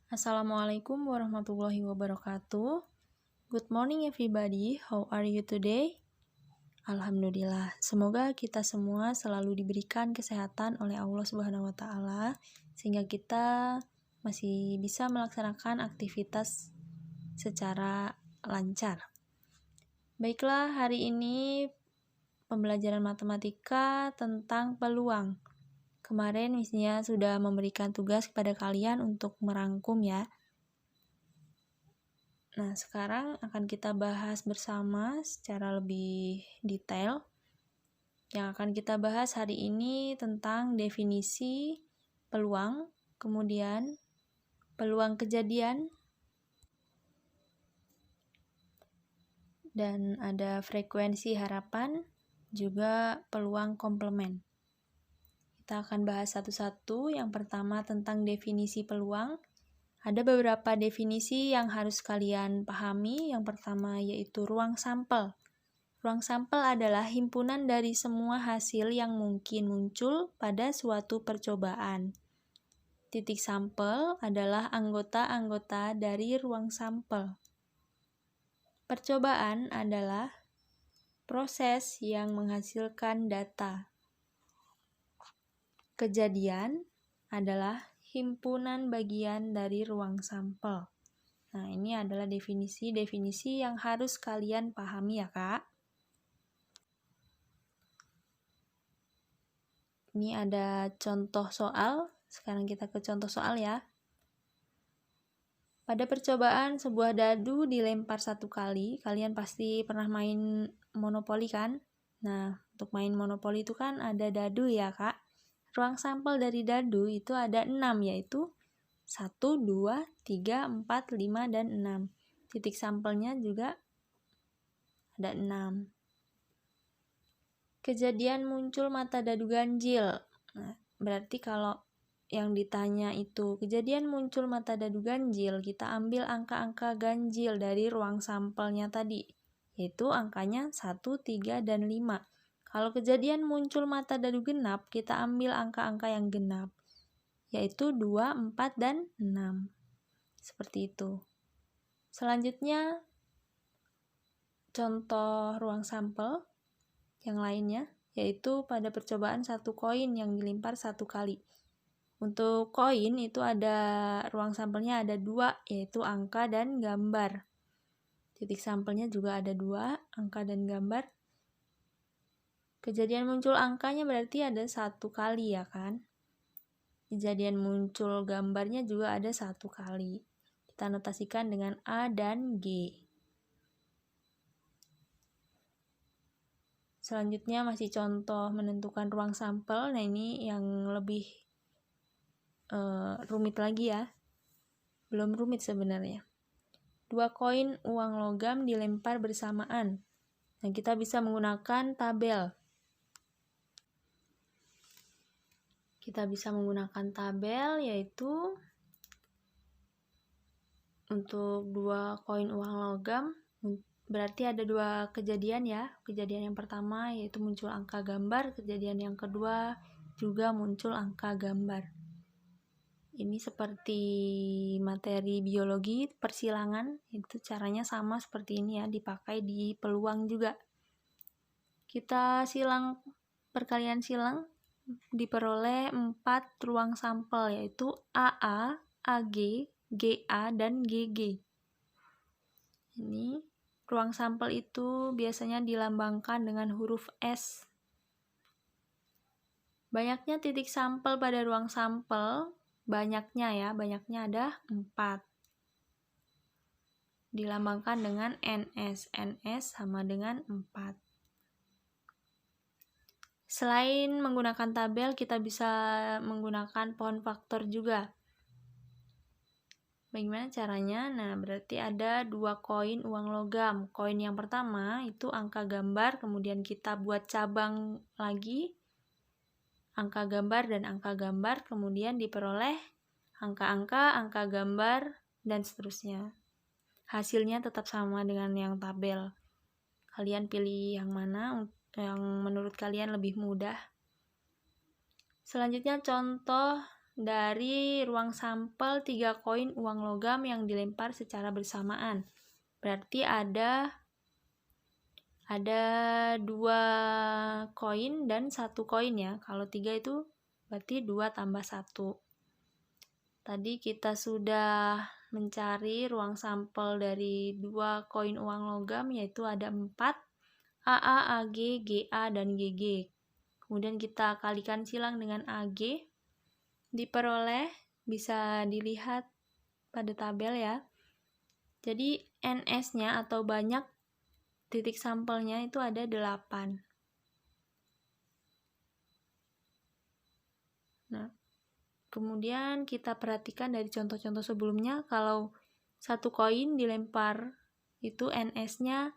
Assalamualaikum warahmatullahi wabarakatuh. Good morning everybody, how are you today? Alhamdulillah, semoga kita semua selalu diberikan kesehatan oleh Allah Subhanahu wa Ta'ala, sehingga kita masih bisa melaksanakan aktivitas secara lancar. Baiklah, hari ini pembelajaran matematika tentang peluang. Kemarin Miss-nya sudah memberikan tugas kepada kalian untuk merangkum ya. Nah, sekarang akan kita bahas bersama secara lebih detail. Yang akan kita bahas hari ini tentang definisi peluang, kemudian peluang kejadian, dan ada frekuensi harapan, juga peluang komplement. Kita akan bahas satu-satu. Yang pertama tentang definisi peluang. Ada beberapa definisi yang harus kalian pahami. Yang pertama yaitu ruang sampel. Ruang sampel adalah himpunan dari semua hasil yang mungkin muncul pada suatu percobaan. Titik sampel adalah anggota-anggota dari ruang sampel. Percobaan adalah proses yang menghasilkan data. Kejadian adalah himpunan bagian dari ruang sampel. Nah, ini adalah definisi-definisi yang harus kalian pahami ya, Kak. Ini ada contoh soal. Sekarang kita ke contoh soal ya. Pada percobaan sebuah dadu dilempar 1 kali. Kalian pasti pernah main monopoli kan? Nah, untuk main monopoli itu kan ada dadu ya, Kak. Ruang sampel dari dadu itu ada 6, yaitu 1, 2, 3, 4, 5, dan 6. Titik sampelnya juga ada 6. Kejadian muncul mata dadu ganjil. Nah, berarti kalau yang ditanya itu kejadian muncul mata dadu ganjil, kita ambil angka-angka ganjil dari ruang sampelnya tadi, yaitu angkanya 1, 3, dan 5. Kalau kejadian muncul mata dadu genap, kita ambil angka-angka yang genap, yaitu 2, 4, dan 6. Seperti itu. Selanjutnya, contoh ruang sampel yang lainnya, yaitu pada percobaan 1 koin yang dilempar 1 kali. Untuk koin itu ada ruang sampelnya ada 2, yaitu angka dan gambar. Titik sampelnya juga ada 2, angka dan gambar. Kejadian muncul angkanya berarti ada 1 kali ya kan? Kejadian muncul gambarnya juga ada 1 kali. Kita notasikan dengan A dan G. Selanjutnya masih contoh menentukan ruang sampel. Nah, ini yang lebih rumit lagi ya. Belum rumit sebenarnya. 2 koin uang logam dilempar bersamaan. Nah, kita bisa menggunakan tabel. Kita bisa menggunakan tabel, yaitu untuk 2 koin uang logam berarti ada 2 kejadian ya. Kejadian yang pertama yaitu muncul angka gambar, kejadian yang kedua juga muncul angka gambar. Ini seperti materi biologi persilangan, itu caranya sama seperti ini ya, dipakai di peluang juga. Kita silang, perkalian silang diperoleh 4 ruang sampel, yaitu AA, AG, GA, dan GG. Ini ruang sampel itu biasanya dilambangkan dengan huruf S. Banyaknya titik sampel pada ruang sampel, banyaknya ada 4. Dilambangkan dengan NS. NS sama dengan 4. Selain menggunakan tabel, kita bisa menggunakan pohon faktor juga. Bagaimana caranya? Nah, berarti ada 2 koin uang logam. Koin yang pertama itu angka gambar, kemudian kita buat cabang lagi, angka gambar dan angka gambar, kemudian diperoleh angka-angka, angka gambar, dan seterusnya. Hasilnya tetap sama dengan yang tabel. Kalian pilih yang mana yang menurut kalian lebih mudah. Selanjutnya contoh dari ruang sampel 3 koin uang logam yang dilempar secara bersamaan. Berarti ada 2 koin dan 1 koin ya. Kalau 3 itu berarti 2 tambah 1. Tadi kita sudah mencari ruang sampel dari 2 koin uang logam, yaitu ada 4, AA, AG, GA, dan GG. Kemudian kita kalikan silang dengan AG, diperoleh, bisa dilihat pada tabel ya. Jadi NS-nya atau banyak titik sampelnya itu ada 8. Nah, kemudian kita perhatikan dari contoh-contoh sebelumnya, kalau 1 koin dilempar itu NS-nya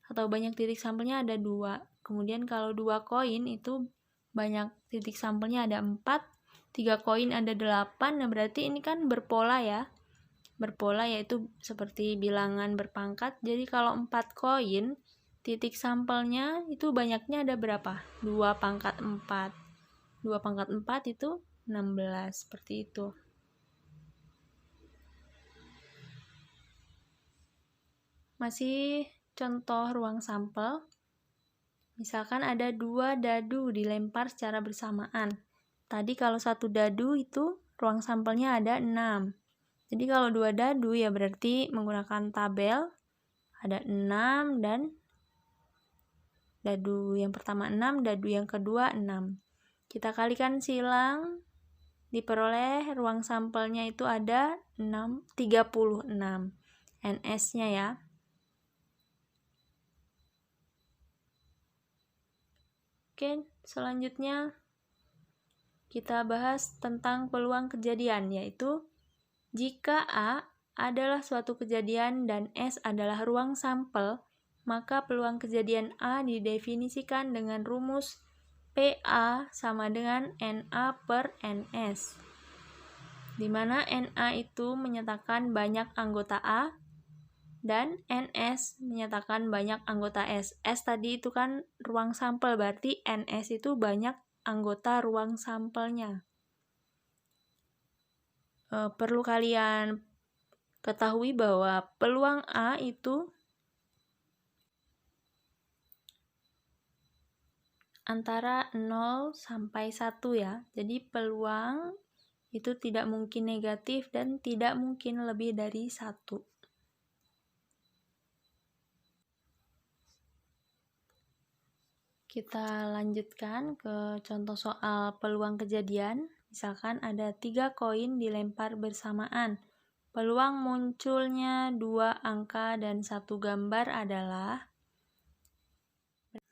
atau banyak titik sampelnya ada 2. Kemudian kalau 2 koin itu banyak titik sampelnya ada 4, 3 koin ada 8. Nah, berarti ini kan berpola ya. Berpola yaitu seperti bilangan berpangkat. Jadi kalau 4 koin, titik sampelnya itu banyaknya ada berapa? 2 pangkat 4. 2 pangkat 4 itu 16, seperti itu. Masih contoh ruang sampel. Misalkan ada 2 dadu dilempar secara bersamaan. Tadi kalau 1 dadu itu ruang sampelnya ada 6. Jadi kalau 2 dadu ya berarti menggunakan tabel ada 6 dan dadu yang pertama 6, dadu yang kedua 6. Kita kalikan silang, diperoleh ruang sampelnya itu ada 36. NS-nya ya. Oke, selanjutnya kita bahas tentang peluang kejadian, yaitu jika A adalah suatu kejadian dan S adalah ruang sampel, maka peluang kejadian A didefinisikan dengan rumus PA sama dengan NA per NS, di mana NA itu menyatakan banyak anggota A dan NS menyatakan banyak anggota S. S tadi itu kan ruang sampel, berarti NS itu banyak anggota ruang sampelnya. Perlu kalian ketahui bahwa peluang A itu antara 0 sampai 1 ya. Jadi peluang itu tidak mungkin negatif dan tidak mungkin lebih dari 1. Kita lanjutkan ke contoh soal peluang kejadian. Misalkan ada 3 koin dilempar bersamaan. Peluang munculnya 2 angka dan 1 gambar adalah.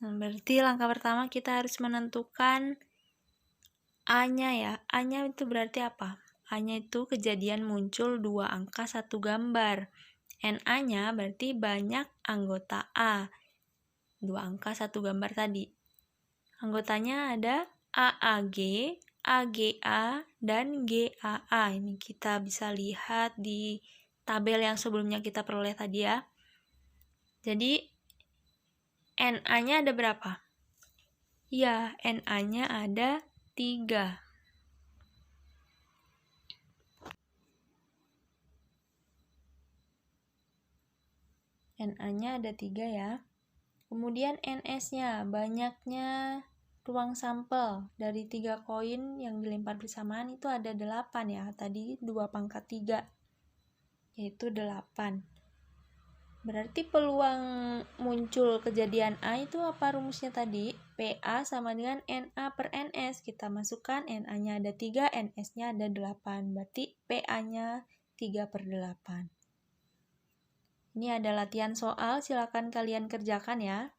Nah, berarti langkah pertama kita harus menentukan A-nya ya. A-nya itu berarti apa? A-nya itu kejadian muncul 2 angka 1 gambar. NA-nya berarti banyak anggota A. 2 angka 1 gambar tadi. Anggotanya ada AAG, AGA, dan GAA. Ini kita bisa lihat di tabel yang sebelumnya kita peroleh tadi ya. Jadi NA-nya ada berapa? Ya, NA-nya ada 3. NA-nya ada 3 ya. Kemudian NS-nya, banyaknya ruang sampel dari 3 koin yang dilempar bersamaan itu ada 8 ya. Tadi 2 pangkat 3, yaitu 8. Berarti peluang muncul kejadian A itu apa rumusnya tadi? PA sama dengan NA per NS. Kita masukkan NA-nya ada 3, NS-nya ada 8. Berarti PA-nya 3 per 8. Ini ada latihan soal, silakan kalian kerjakan ya.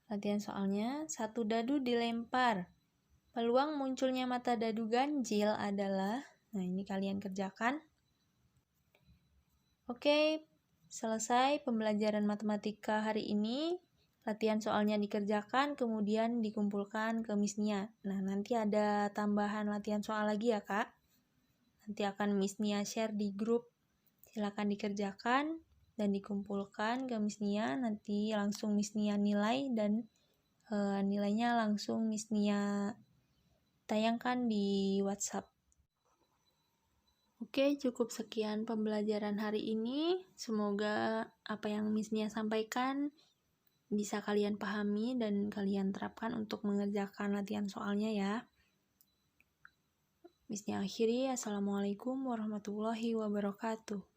Latihan soalnya, 1 dadu dilempar. Peluang munculnya mata dadu ganjil adalah, nah ini kalian kerjakan. Oke, selesai pembelajaran matematika hari ini. Latihan soalnya dikerjakan, kemudian dikumpulkan ke Miss Nia. Nah, nanti ada tambahan latihan soal lagi ya, Kak. Nanti akan Miss Nia share di grup. Silakan dikerjakan. dan dikumpulkan ke Miss Nia. Nanti langsung Miss Nia nilai dan nilainya langsung Miss Nia tayangkan di WhatsApp. Oke, cukup sekian pembelajaran hari ini. Semoga apa yang Miss Nia sampaikan bisa kalian pahami dan kalian terapkan untuk mengerjakan latihan soalnya ya. Miss Nia akhiri, Assalamualaikum warahmatullahi wabarakatuh.